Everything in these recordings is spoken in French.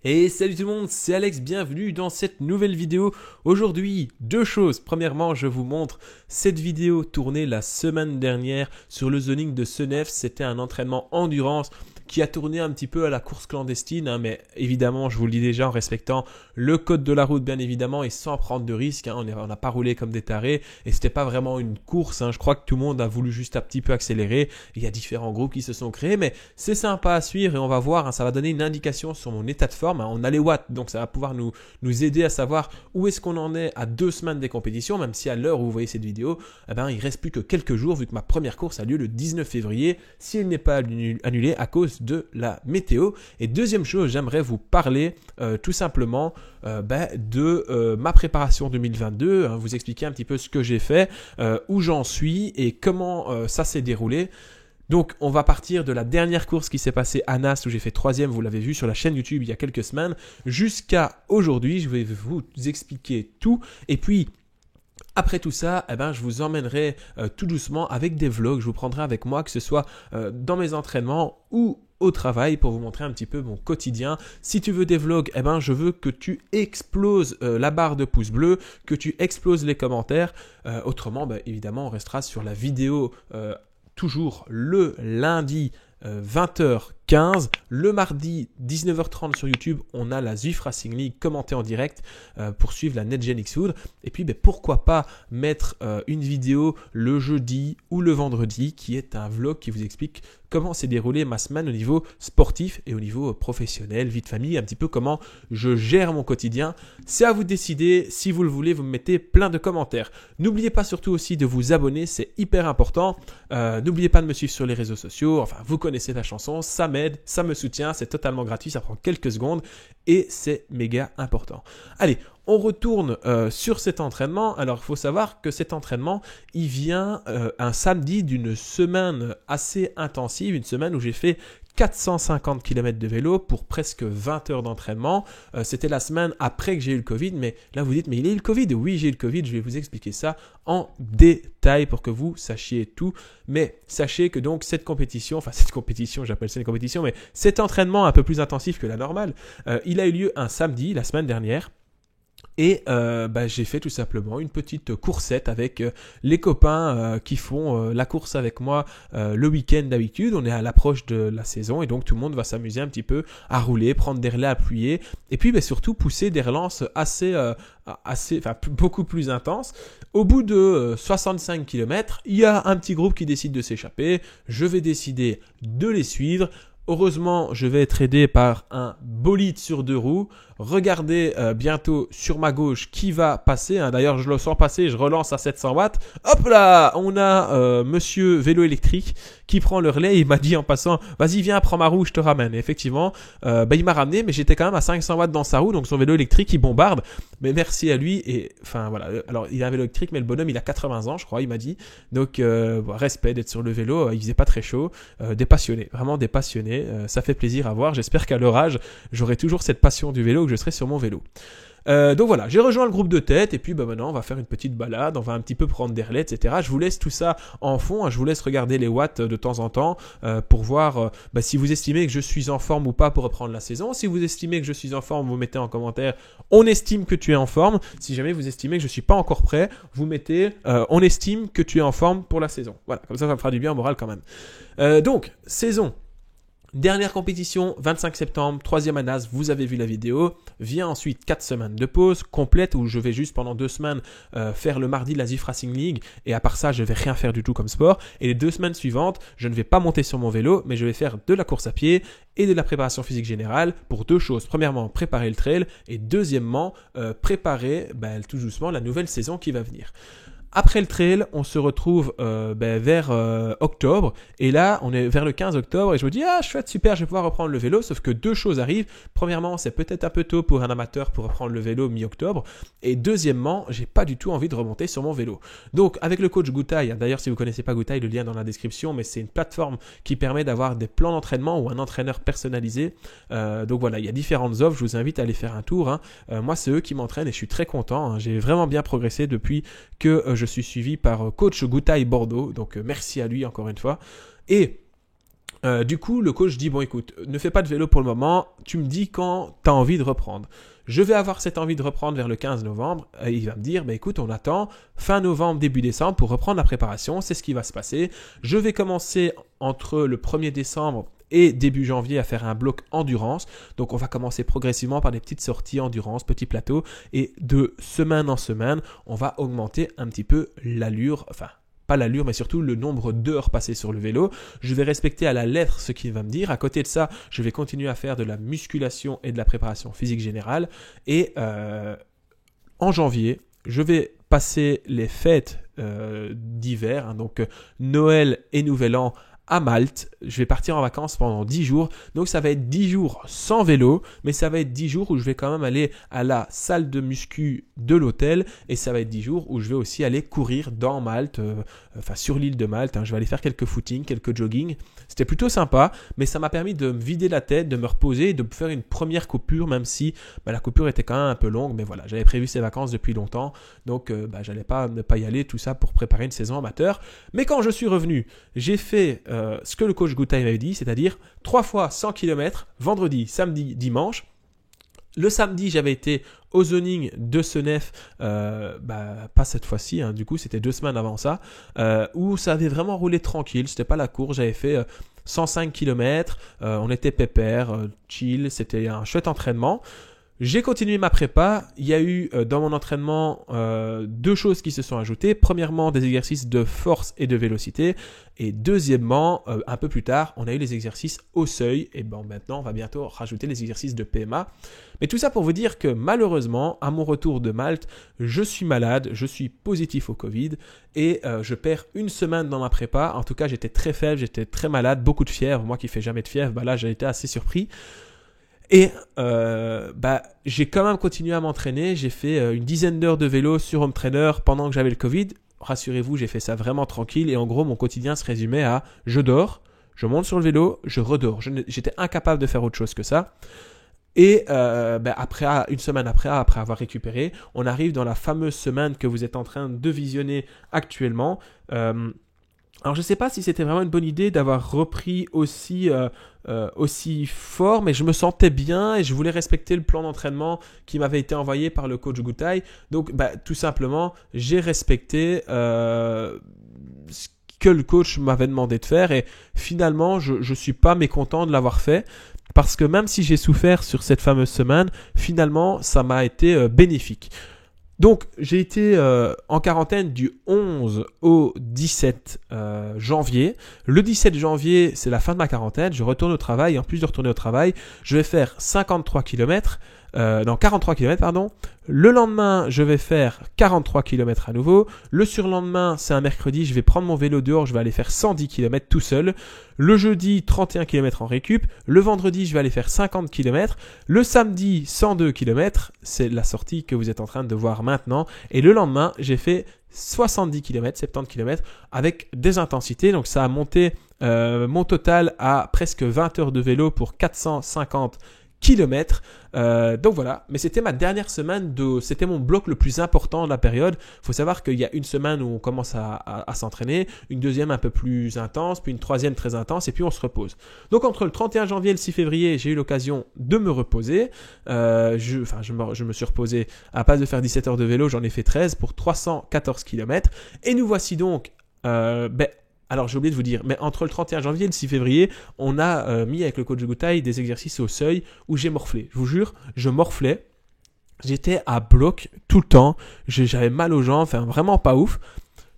Et salut tout le monde, c'est Alex, bienvenue dans cette nouvelle vidéo. Aujourd'hui, deux choses. Premièrement, je vous montre cette vidéo tournée la semaine dernière sur le zoning de Senef. C'était un entraînement endurance qui a tourné un petit peu à la course clandestine, mais évidemment, je vous le dis déjà, en respectant le code de la route, bien évidemment, et sans prendre de risques. On n'a pas roulé comme des tarés, et c'était pas vraiment une course. Je crois que tout le monde a voulu juste un petit peu accélérer. Il y a différents groupes qui se sont créés, mais c'est sympa à suivre, et on va voir, ça va donner une indication sur mon état de forme. On a les watts, donc ça va pouvoir nous aider à savoir où est-ce qu'on en est à 2 semaines des compétitions, même si à l'heure où vous voyez cette vidéo, il reste plus que quelques jours, vu que ma première course a lieu le 19 février, si elle n'est pas annulée à cause de la météo. Et deuxième chose, j'aimerais vous parler tout simplement de ma préparation 2022, vous expliquer un petit peu ce que j'ai fait, où j'en suis et comment ça s'est déroulé. Donc, on va partir de la dernière course qui s'est passée à Nas, où j'ai fait 3e, vous l'avez vu sur la chaîne YouTube il y a quelques semaines, jusqu'à aujourd'hui. Je vais vous expliquer tout. Et puis, après tout ça, je vous emmènerai tout doucement avec des vlogs. Je vous prendrai avec moi, que ce soit dans mes entraînements ou au travail, pour vous montrer un petit peu mon quotidien. Si tu veux des vlogs, je veux que tu exploses la barre de pouces bleus, que tu exploses les commentaires. Autrement, évidemment, on restera sur la vidéo toujours le lundi 20h15. Le mardi 19h30 sur YouTube, on a la Zwift Racing League commentée en direct pour suivre la NetGen X-Hood. Et puis pourquoi pas mettre une vidéo le jeudi ou le vendredi qui est un vlog qui vous explique comment s'est déroulée ma semaine au niveau sportif et au niveau professionnel, vie de famille, un petit peu comment je gère mon quotidien. C'est à vous de décider. Si vous le voulez, vous me mettez plein de commentaires. N'oubliez pas surtout aussi de vous abonner, c'est hyper important. N'oubliez pas de me suivre sur les réseaux sociaux. Enfin, vous connaissez la chanson, ça m'aide, ça me soutient, c'est totalement gratuit, ça prend quelques secondes et c'est méga important. Allez, on retourne sur cet entraînement. Alors, il faut savoir que cet entraînement, il vient un samedi d'une semaine assez intensive, une semaine où j'ai fait 450 km de vélo pour presque 20 heures d'entraînement. C'était la semaine après que j'ai eu le Covid, mais là vous dites, mais il a eu le Covid? Oui, j'ai eu le Covid, je vais vous expliquer ça en détail pour que vous sachiez tout. Mais sachez que donc cette compétition, j'appelle ça une compétition, mais cet entraînement un peu plus intensif que la normale, il a eu lieu un samedi, la semaine dernière. Et j'ai fait tout simplement une petite coursette avec les copains qui font la course avec moi le week-end d'habitude. On est à l'approche de la saison et donc tout le monde va s'amuser un petit peu à rouler, prendre des relais appuyés et puis surtout pousser des relances beaucoup plus intenses. Au bout de 65 km, il y a un petit groupe qui décide de s'échapper. Je vais décider de les suivre. Heureusement, je vais être aidé par un bolide sur 2 roues. Regardez bientôt sur ma gauche qui va passer. D'ailleurs, je le sens passer, je relance à 700 watts. Hop là, on a monsieur vélo électrique qui prend le relais. Il m'a dit en passant, vas-y viens, prends ma roue, je te ramène. Et effectivement, il m'a ramené, mais j'étais quand même à 500 watts dans sa roue. Donc son vélo électrique, il bombarde. Mais merci à lui. Et enfin voilà, alors il a un vélo électrique, mais le bonhomme, il a 80 ans, je crois, il m'a dit. Donc respect d'être sur le vélo. Il faisait pas très chaud. Des passionnés, vraiment des passionnés. Ça fait plaisir à voir. J'espère qu'à leur âge, j'aurai toujours cette passion du vélo, que je serai sur mon vélo. Donc voilà, j'ai rejoint le groupe de tête et puis maintenant on va faire une petite balade, on va un petit peu prendre des relais, etc. Je vous laisse tout ça en fond, je vous laisse regarder les watts de temps en temps pour voir si vous estimez que je suis en forme ou pas pour reprendre la saison. Si vous estimez que je suis en forme, vous mettez en commentaire on estime que tu es en forme. Si jamais vous estimez que je suis pas encore prêt, vous mettez on estime que tu es en forme pour la saison. Voilà, comme ça me fera du bien au moral quand même. Donc, saison. Dernière compétition, 25 septembre, 3e à Nas, vous avez vu la vidéo. Vient ensuite 4 semaines de pause complète où je vais juste pendant 2 semaines faire le mardi de la Zwift Racing League. Et à part ça, je vais rien faire du tout comme sport. Et les 2 semaines suivantes, je ne vais pas monter sur mon vélo, mais je vais faire de la course à pied et de la préparation physique générale pour 2 choses. Premièrement, préparer le trail et deuxièmement, préparer tout doucement la nouvelle saison qui va venir. Après le trail, on se retrouve vers octobre et là on est vers le 15 octobre et je me dis chouette, super, je vais pouvoir reprendre le vélo, sauf que 2 choses arrivent. Premièrement, c'est peut-être un peu tôt pour un amateur pour reprendre le vélo mi-octobre et deuxièmement, j'ai pas du tout envie de remonter sur mon vélo. Donc avec le coach Goutai, d'ailleurs si vous connaissez pas Goutai, le lien dans la description, mais c'est une plateforme qui permet d'avoir des plans d'entraînement ou un entraîneur personnalisé. Donc voilà, il y a différentes offres, je vous invite à aller faire un tour. Moi c'est eux qui m'entraînent et je suis très content. J'ai vraiment bien progressé depuis que je suis suivi par coach Goutai Bordeaux, donc merci à lui encore une fois. Et Du coup, le coach dit, bon écoute, ne fais pas de vélo pour le moment, tu me dis quand tu as envie de reprendre. Je vais avoir cette envie de reprendre vers le 15 novembre. Et il va me dire, bah écoute, on attend fin novembre, début décembre pour reprendre la préparation, c'est ce qui va se passer. Je vais commencer entre le 1er décembre et début janvier à faire un bloc endurance. Donc on va commencer progressivement par des petites sorties endurance, petits plateaux. Et de semaine en semaine, on va augmenter un petit peu l'allure, enfin pas l'allure, mais surtout le nombre d'heures passées sur le vélo. Je vais respecter à la lettre ce qu'il va me dire. À côté de ça, je vais continuer à faire de la musculation et de la préparation physique générale. Et en janvier, je vais passer les fêtes d'hiver, hein, donc Noël et Nouvel An, à Malte. Je vais partir en vacances pendant 10 jours. Donc ça va être 10 jours sans vélo, mais ça va être 10 jours où je vais quand même aller à la salle de muscu de l'hôtel, et ça va être 10 jours où je vais aussi aller courir dans Malte, sur l'île de Malte, hein. Je vais aller faire quelques footings, quelques jogging. C'était plutôt sympa, mais ça m'a permis de me vider la tête, de me reposer et de faire une première coupure, même si la coupure était quand même un peu longue. Mais voilà, j'avais prévu ces vacances depuis longtemps, donc j'allais pas ne pas y aller, tout ça pour préparer une saison amateur. Mais quand je suis revenu, j'ai fait ce que le coach Goutai m'avait dit, c'est-à-dire 3 fois 100 km, vendredi, samedi, dimanche. Le samedi, j'avais été au zoning de Senef, pas cette fois-ci, hein, du coup c'était 2 semaines avant ça, où ça avait vraiment roulé tranquille, c'était pas la course, j'avais fait 105 km, on était pépère, chill, c'était un chouette entraînement. J'ai continué ma prépa. Il y a eu dans mon entraînement 2 choses qui se sont ajoutées. Premièrement, des exercices de force et de vélocité. Et deuxièmement, un peu plus tard, on a eu les exercices au seuil. Et bon, maintenant, on va bientôt rajouter les exercices de PMA. Mais tout ça pour vous dire que malheureusement, à mon retour de Malte, je suis malade, je suis positif au Covid et je perds 1 semaine dans ma prépa. En tout cas, j'étais très faible, j'étais très malade, beaucoup de fièvre. Moi qui fais jamais de fièvre, là, j'ai été assez surpris. Et j'ai quand même continué à m'entraîner. J'ai fait une dizaine d'heures de vélo sur home trainer pendant que j'avais le Covid. Rassurez-vous, j'ai fait ça vraiment tranquille. Et en gros, mon quotidien se résumait à je dors, je monte sur le vélo, je redors. J'étais incapable de faire autre chose que ça. Et après, 1 semaine après avoir récupéré, on arrive dans la fameuse semaine que vous êtes en train de visionner actuellement. Alors je ne sais pas si c'était vraiment une bonne idée d'avoir repris aussi fort, mais je me sentais bien et je voulais respecter le plan d'entraînement qui m'avait été envoyé par le coach Goutai. Donc tout simplement, j'ai respecté ce que le coach m'avait demandé de faire et finalement, je ne suis pas mécontent de l'avoir fait. Parce que même si j'ai souffert sur cette fameuse semaine, finalement, ça m'a été bénéfique. Donc, j'ai été en quarantaine du 11 au 17 janvier. Le 17 janvier, c'est la fin de ma quarantaine. Je retourne au travail. Et en plus de retourner au travail, je vais faire 43 km. 43 km, pardon. Le lendemain, je vais faire 43 km à nouveau. Le surlendemain, c'est un mercredi, je vais prendre mon vélo dehors, je vais aller faire 110 km tout seul. Le jeudi, 31 km en récup. Le vendredi, je vais aller faire 50 km. Le samedi, 102 km. C'est la sortie que vous êtes en train de voir maintenant. Et le lendemain, j'ai fait 70 km, 70 km avec des intensités. Donc ça a monté mon total à presque 20 heures de vélo pour 450 km. Donc voilà, mais c'était ma dernière semaine, c'était mon bloc le plus important de la période. Il faut savoir qu'il y a une semaine où on commence à s'entraîner, une deuxième un peu plus intense, puis une troisième très intense, et puis on se repose. Donc entre le 31 janvier et le 6 février, j'ai eu l'occasion de me reposer. Je me suis reposé à place de faire 17 heures de vélo, j'en ai fait 13 pour 314 km. Et nous voici donc alors j'ai oublié de vous dire, mais entre le 31 janvier et le 6 février, on a mis avec le coach Goutai des exercices au seuil où j'ai morflé. Je vous jure, je morflais. J'étais à bloc tout le temps. J'avais mal aux jambes, vraiment pas ouf.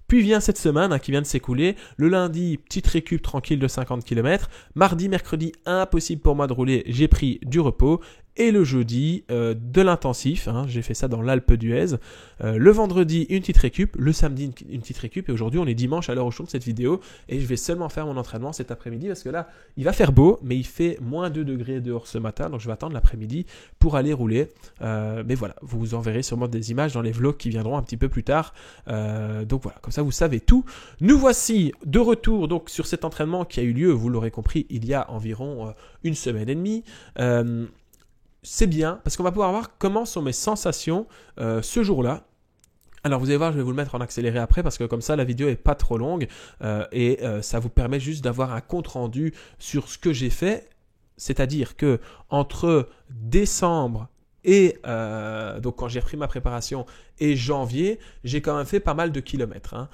Puis vient cette semaine qui vient de s'écouler. Le lundi, petite récup tranquille de 50 km. Mardi, mercredi, impossible pour moi de rouler. J'ai pris du repos. Et le jeudi, de l'intensif. J'ai fait ça dans l'Alpe d'Huez. Le vendredi, une petite récup. Le samedi, une petite récup. Et aujourd'hui, on est dimanche à l'heure où je tourne cette vidéo. Et je vais seulement faire mon entraînement cet après-midi. Parce que là, il va faire beau. Mais il fait moins 2 degrés dehors ce matin. Donc je vais attendre l'après-midi pour aller rouler. Mais voilà, vous enverrez sûrement des images dans les vlogs qui viendront un petit peu plus tard. Donc voilà, comme ça vous savez tout. Nous voici de retour donc sur cet entraînement qui a eu lieu, vous l'aurez compris, il y a environ 1 semaine et demie. C'est bien parce qu'on va pouvoir voir comment sont mes sensations ce jour-là. Alors vous allez voir, je vais vous le mettre en accéléré après parce que comme ça la vidéo est pas trop longue et ça vous permet juste d'avoir un compte rendu sur ce que j'ai fait. C'est-à-dire que entre décembre et donc quand j'ai repris ma préparation et janvier, j'ai quand même fait pas mal de kilomètres.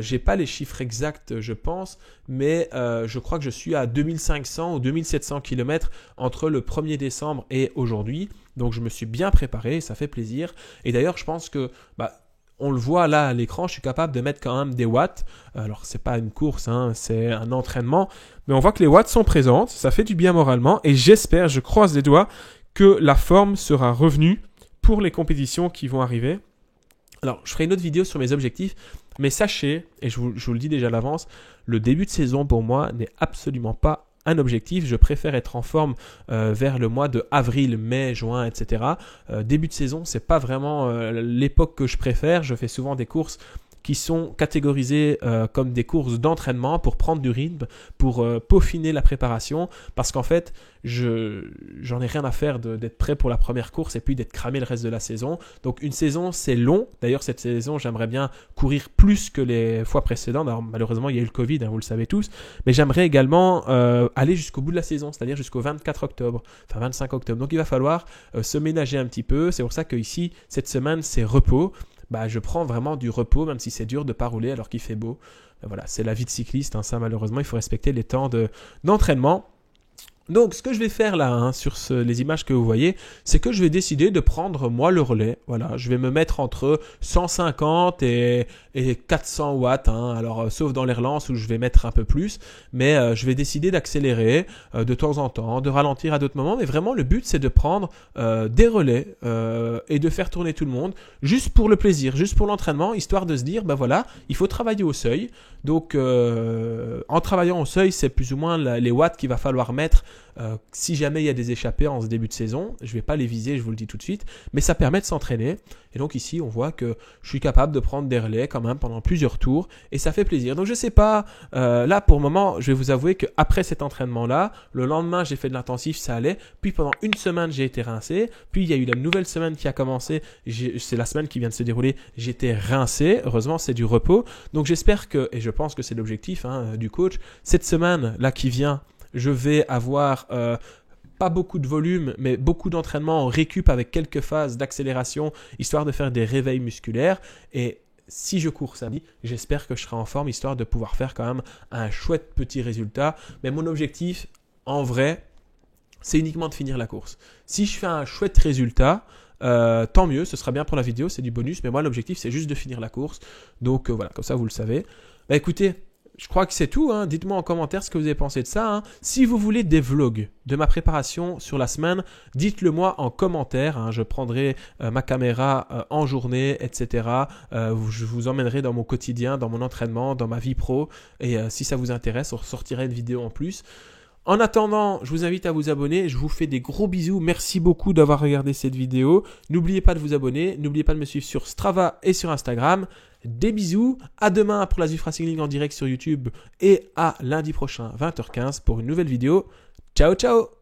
J'ai pas les chiffres exacts, je pense, mais je crois que je suis à 2500 ou 2700 kilomètres entre le 1er décembre et aujourd'hui. Donc je me suis bien préparé, ça fait plaisir. Et d'ailleurs, je pense que on le voit là à l'écran, je suis capable de mettre quand même des watts. Alors, c'est pas une course, c'est un entraînement. Mais on voit que les watts sont présentes, ça fait du bien moralement. Et j'espère, je croise les doigts, que la forme sera revenue pour les compétitions qui vont arriver. Alors, je ferai une autre vidéo sur mes objectifs. Mais sachez, et je vous le dis déjà à l'avance, le début de saison pour moi n'est absolument pas un objectif. Je préfère être en forme vers le mois de avril, mai, juin, etc. Début de saison, c'est pas vraiment l'époque que je préfère. Je fais souvent des courses qui sont catégorisées comme des courses d'entraînement pour prendre du rythme, pour peaufiner la préparation, parce qu'en fait, j'en ai rien à faire d'être prêt pour la première course et puis d'être cramé le reste de la saison. Donc une saison, c'est long. D'ailleurs, cette saison, j'aimerais bien courir plus que les fois précédentes. Alors, malheureusement, il y a eu le Covid, vous le savez tous, mais j'aimerais également aller jusqu'au bout de la saison, c'est-à-dire jusqu'au 24 octobre, enfin 25 octobre. Donc il va falloir se ménager un petit peu. C'est pour ça que ici, cette semaine, c'est repos. Je prends vraiment du repos, même si c'est dur de ne pas rouler alors qu'il fait beau. Voilà, c'est la vie de cycliste, ça malheureusement, il faut respecter les temps d'entraînement. Donc, ce que je vais faire là, sur les images que vous voyez, c'est que je vais décider de prendre moi le relais. Voilà, je vais me mettre entre 150 et 400 watts. Alors, sauf dans les relances où je vais mettre un peu plus, mais je vais décider d'accélérer de temps en temps, de ralentir à d'autres moments. Mais vraiment, le but, c'est de prendre des relais et de faire tourner tout le monde, juste pour le plaisir, juste pour l'entraînement, histoire de se dire, voilà, il faut travailler au seuil. Donc, en travaillant au seuil, c'est plus ou moins les watts qu'il va falloir mettre si jamais il y a des échappées en ce début de saison. Je ne vais pas les viser, je vous le dis tout de suite, mais ça permet de s'entraîner. Et donc ici, on voit que je suis capable de prendre des relais quand même pendant plusieurs tours et ça fait plaisir. Donc je ne sais pas, là pour le moment, je vais vous avouer qu'après cet entraînement-là, le lendemain, j'ai fait de l'intensif, ça allait. Puis pendant une semaine, j'ai été rincé. Puis il y a eu la nouvelle semaine qui a commencé. C'est la semaine qui vient de se dérouler. J'étais rincé. Heureusement, c'est du repos. Donc j'espère que, et je pense que c'est l'objectif du coach, cette semaine-là qui vient, je vais avoir pas beaucoup de volume, mais beaucoup d'entraînement en récup avec quelques phases d'accélération, histoire de faire des réveils musculaires. Et si je cours samedi, j'espère que je serai en forme, histoire de pouvoir faire quand même un chouette petit résultat. Mais mon objectif, en vrai, c'est uniquement de finir la course. Si je fais un chouette résultat, tant mieux, ce sera bien pour la vidéo, c'est du bonus. Mais moi, l'objectif, c'est juste de finir la course. Donc voilà, comme ça, vous le savez. Écoutez, je crois que c'est tout. Dites-moi en commentaire ce que vous avez pensé de ça. Si vous voulez des vlogs de ma préparation sur la semaine, dites-le moi en commentaire. Je prendrai ma caméra en journée, etc. Je vous emmènerai dans mon quotidien, dans mon entraînement, dans ma vie pro. Et si ça vous intéresse, on ressortira une vidéo en plus. En attendant, je vous invite à vous abonner. Je vous fais des gros bisous. Merci beaucoup d'avoir regardé cette vidéo. N'oubliez pas de vous abonner. N'oubliez pas de me suivre sur Strava et sur Instagram. Des bisous. À demain pour la Zufra Cycling en direct sur YouTube et à lundi prochain 20h15 pour une nouvelle vidéo. Ciao, ciao!